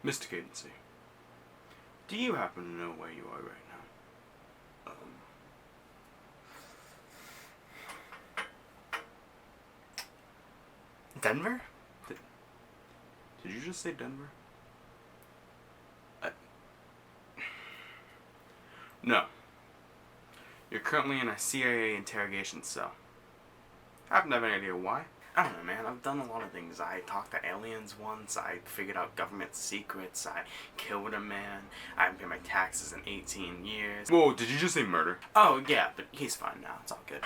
Mr. Cadency, do you happen to know where you are right now? Denver? Did you just say Denver? No. You're currently in a CIA interrogation cell. I happen to have any idea why. I don't know, man. I've done a lot of things. I talked to aliens once. I figured out government secrets. I killed a man. I haven't paid my taxes in 18 years. Whoa, did you just say murder? Oh, yeah, but he's fine now. It's all good.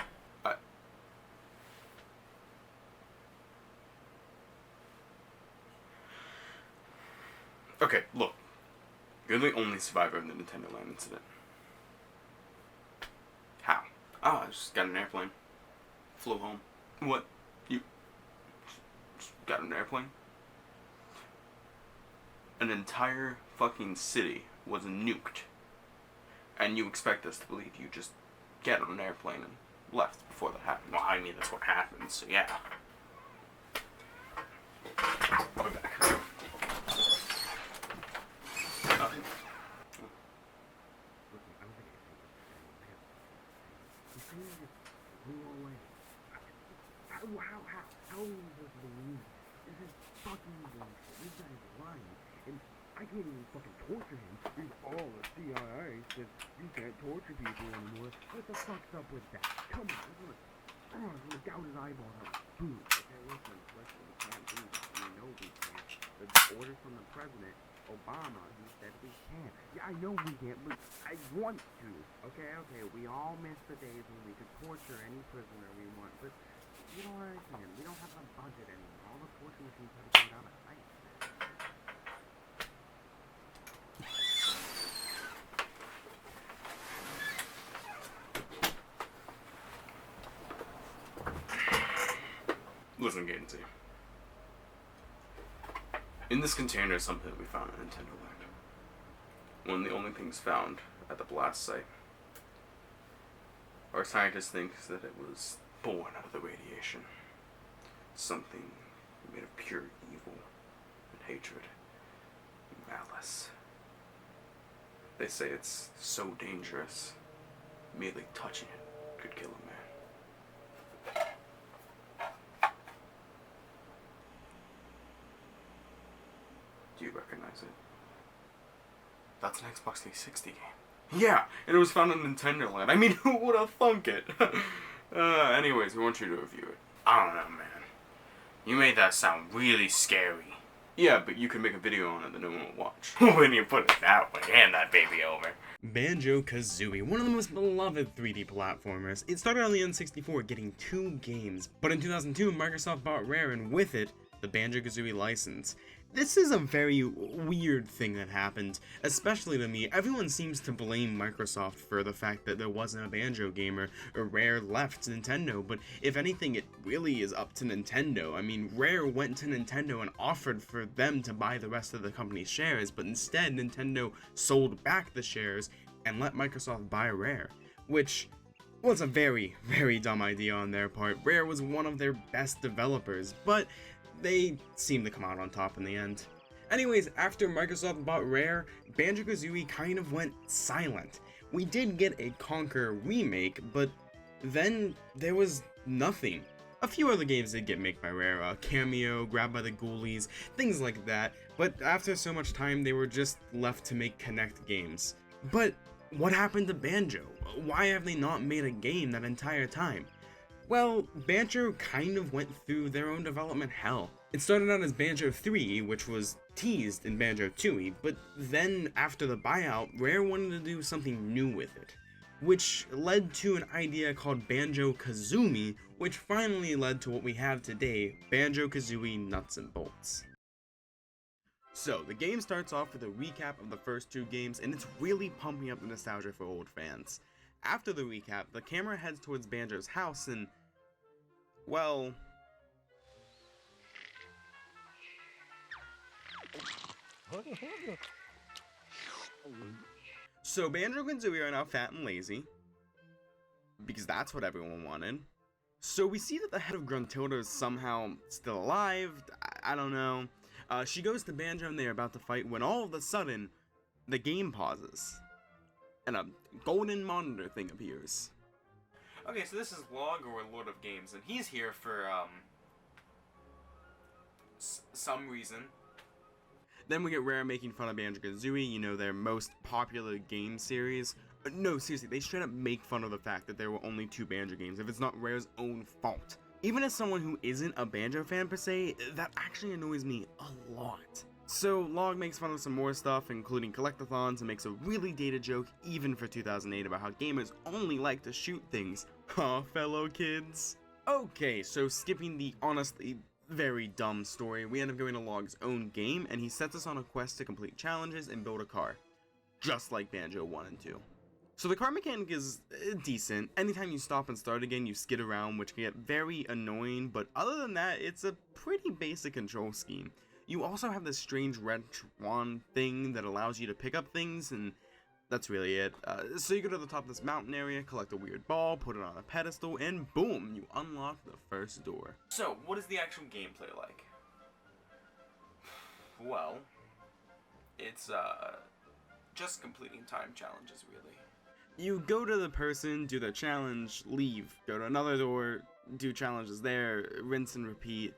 Okay, look. You're the only survivor of the Nintendo Land incident. How? Oh, I just got an airplane. Flew home. What? You just got an airplane? An entire fucking city was nuked. And you expect us to believe you just get on an airplane and left before that happened. Well, I mean, that's what happened, so yeah. I'll be back. How are you supposed to believe? This is fucking bullshit. This guy is lying. And I can't even fucking torture him. He's all the CIA says you can't torture people anymore. What the fuck's up with that? Come on, look. I'm gonna gouge his eyeball out. Boom. Okay, listen, we can't do that. We know we can't. The order from the president, Obama, he said we can. Yeah, I know we can't, but I want to. Okay, we all miss the days when we could torture any prisoner we want, but you don't understand. We don't have a budget anymore. All the torture machines have to go down at night. Listen, Cadency. In this container is something that we found in Nintendo Land. One of the only things found at the blast site. Our scientists think that it was born out of the radiation. Something made of pure evil and hatred and malice. They say it's so dangerous, merely touching it could kill a man. Do you recognize it? That's an Xbox 360 game. Yeah, and it was found on Nintendo Land. I mean, who would have thunk it? Anyways, we want you to review it. I don't know, man. You made that sound really scary. Yeah, but you can make a video on it that no one will watch. When you put it that way, hand that baby over. Banjo Kazooie, one of the most beloved 3D platformers. It started on the N64 getting 2 games, but in 2002 Microsoft bought Rare and with it, the Banjo Kazooie license. This is a very weird thing that happened, especially to me. Everyone seems to blame Microsoft for the fact that there wasn't a Banjo game or Rare left Nintendo, but if anything, it really is up to Nintendo. I mean, Rare went to Nintendo and offered for them to buy the rest of the company's shares, but instead Nintendo sold back the shares and let Microsoft buy Rare, which was a very, very dumb idea on their part. Rare was one of their best developers, but they seem to come out on top in the end. Anyways, after Microsoft bought Rare, Banjo Kazooie kind of went silent. We did get a Conquer remake, but then there was nothing. A few other games did get made by Rare, Cameo, Grabbed by the Ghoulies, things like that, but after so much time they were just left to make Kinect games. But what happened to Banjo? Why have they not made a game that entire time? Well, Banjo kind of went through their own development hell. It started out as Banjo 3, which was teased in Banjo Tooie, but then after the buyout, Rare wanted to do something new with it, which led to an idea called Banjo Kazooie, which finally led to what we have today, Banjo Kazooie Nuts and Bolts. So, the game starts off with a recap of the first 2 games, and it's really pumping up the nostalgia for old fans. After the recap, the camera heads towards Banjo's house and, well, so Banjo and Kazooie are now fat and lazy, because that's what everyone wanted. So we see that the head of Gruntilda is somehow still alive, I don't know. She goes to Banjo and they're about to fight when all of a sudden, the game pauses. And a golden monitor thing appears. Okay, so this is Log, or Lord of Games, and he's here for, some reason. Then we get Rare making fun of Banjo Kazooie, you know, their most popular game series. No, seriously, they straight up make fun of the fact that there were only 2 Banjo games, if it's not Rare's own fault. Even as someone who isn't a Banjo fan per se, that actually annoys me a lot. So, Log makes fun of some more stuff, including collectathons, and makes a really dated joke, even for 2008, about how gamers only like to shoot things. Huh, fellow kids? Okay, so skipping the honestly very dumb story, we end up going to Log's own game, and he sets us on a quest to complete challenges and build a car. Just like Banjo 1 and 2. So the car mechanic is decent. Anytime you stop and start again, you skid around, which can get very annoying, but other than that, it's a pretty basic control scheme. You also have this strange red wand thing that allows you to pick up things, and that's really it. So you go to the top of this mountain area, collect a weird ball, put it on a pedestal, and boom, you unlock the first door. So, what is the actual gameplay like? Well, it's, just completing time challenges, really. You go to the person, do the challenge, leave, go to another door, do challenges there, rinse and repeat.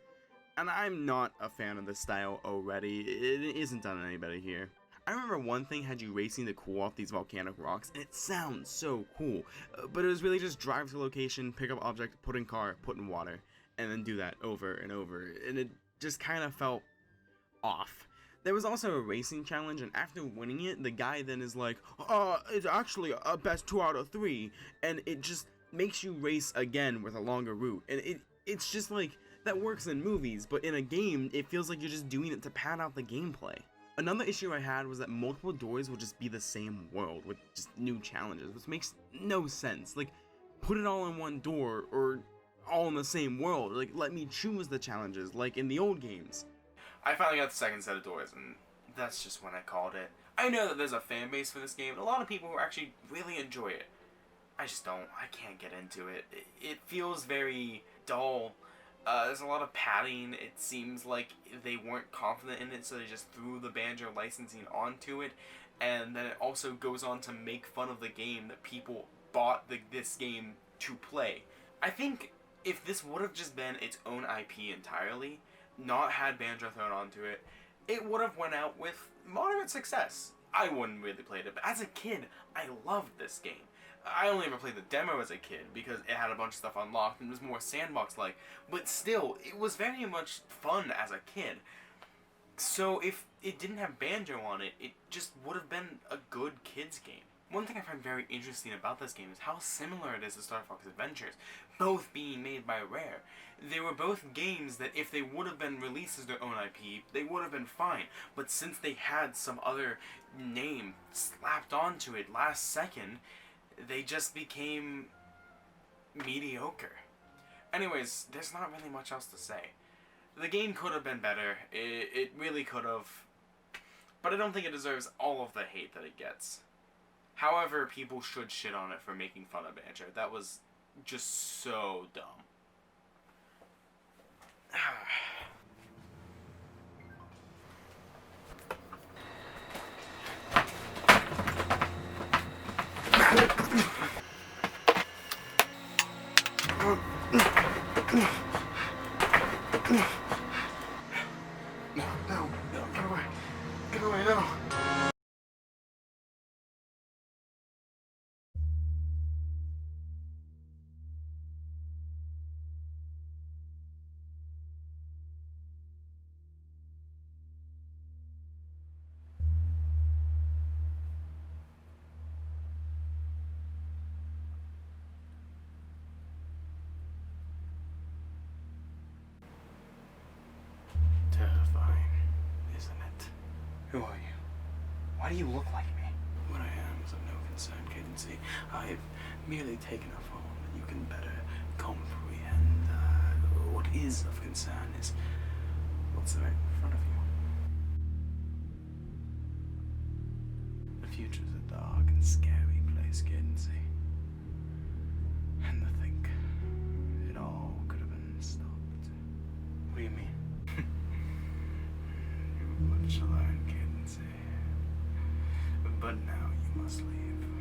And I'm not a fan of this style already. It isn't done any better here. I remember one thing had you racing to cool off these volcanic rocks, and it sounds so cool. But it was really just drive to location, pick up object, put in car, put in water, and then do that over and over. And it just kind of felt off. There was also a racing challenge, and after winning it, the guy then is like, it's actually a best 2 out of 3, and it just makes you race again with a longer route. And it's just like, that works in movies, but in a game, it feels like you're just doing it to pad out the gameplay. Another issue I had was that multiple doors would just be the same world with just new challenges, which makes no sense. Like, put it all in one door, or all in the same world. Like, let me choose the challenges, like in the old games. I finally got the second set of doors, and that's just when I called it. I know that there's a fan base for this game, and a lot of people who actually really enjoy it. I just don't. I can't get into it. It feels very dull. There's a lot of padding. It seems like they weren't confident in it, so they just threw the Banjo licensing onto it. And then it also goes on to make fun of the game that people bought this game to play. I think if this would have just been its own IP entirely, not had Banjo thrown onto it, it would have went out with moderate success. I wouldn't really played it, but as a kid, I loved this game. I only ever played the demo as a kid because it had a bunch of stuff unlocked and it was more sandbox-like, but still, it was very much fun as a kid. So if it didn't have Banjo on it, it just would have been a good kids game. One thing I find very interesting about this game is how similar it is to Star Fox Adventures, both being made by Rare. They were both games that if they would have been released as their own IP, they would have been fine. But since they had some other name slapped onto it last second, they just became mediocre. Anyways, there's not really much else to say. The game could have been better. It really could have. But I don't think it deserves all of the hate that it gets. However, people should shit on it for making fun of Banjo. That was just so dumb. No, get away. Get away, no. Terrifying, isn't it? Who are you? Why do you look like me? What I am is of no concern, Cadency. I've merely taken a form that you can better comprehend. What is of concern is what's right in front of you. The future's a dark and scary place, Cadency. And to think it all could have been stopped. What do you mean? but now you must leave.